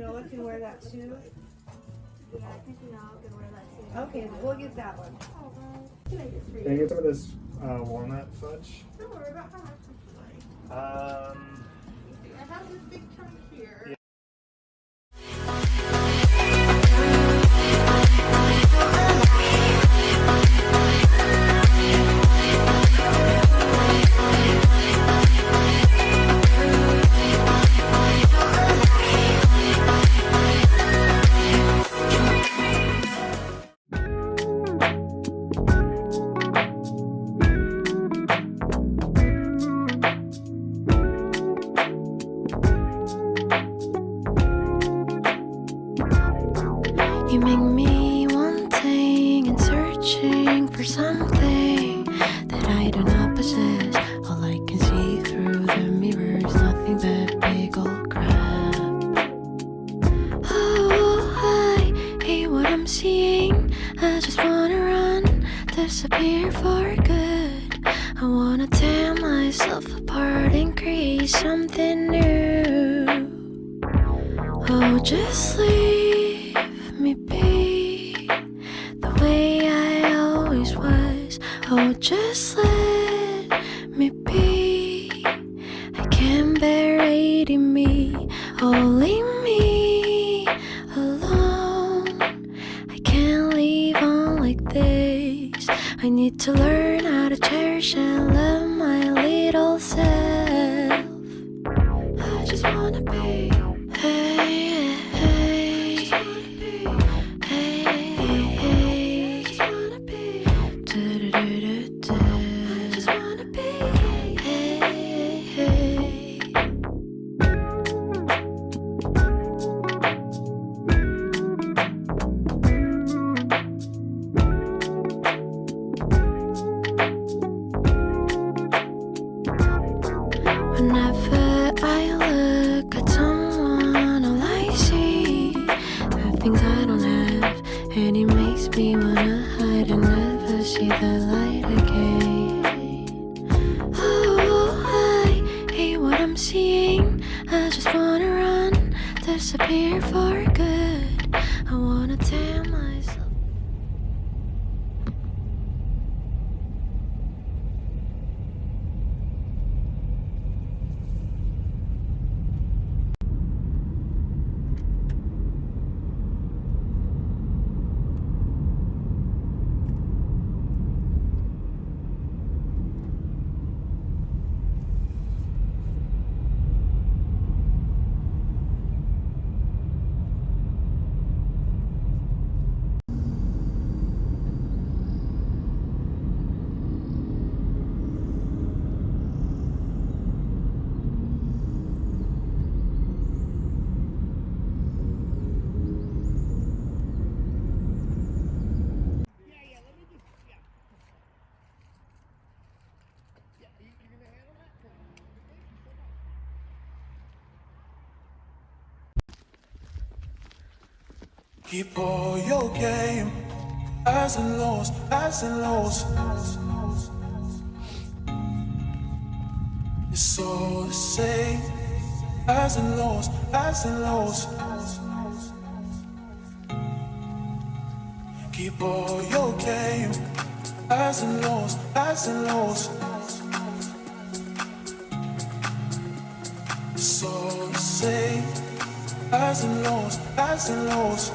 Noah can wear that too. Yeah, I think we all can wear that too. Okay, we'll get that one. Can I get some of this walnut fudge? Don't worry about how much would you like. Um, I have this big chunk here. Yeah. You make me wanting and searching for something that I do not possess. All I can see through the mirror is nothing but big old crap. Oh, I hate what I'm seeing. I just wanna run, disappear for good. I wanna tear myself apart and create something new. Oh, just leave me be the way I always was. Oh, just let me be. I can't bear hating me. Oh, leave me alone. I can't leave on like this. I need to learn how to cherish and love my little self. I just wanna be. Hey, hey, hey. Hey, hey, I just wanna be. Do-do-do-do-do. I just wanna be. Hey, hey. Whenever I look at someone, all I see the things I don't have, and it makes me wanna hide and never see the light again. Oh, I hate what I'm seeing. I just wanna run, disappear for good. I wanna tear myself. Keep all your game, highs and lows, highs and lows. It's all the same, highs and lows, highs and lows. Keep all your game, highs and lows, highs and lows. It's all the same, highs and lows, highs and lows.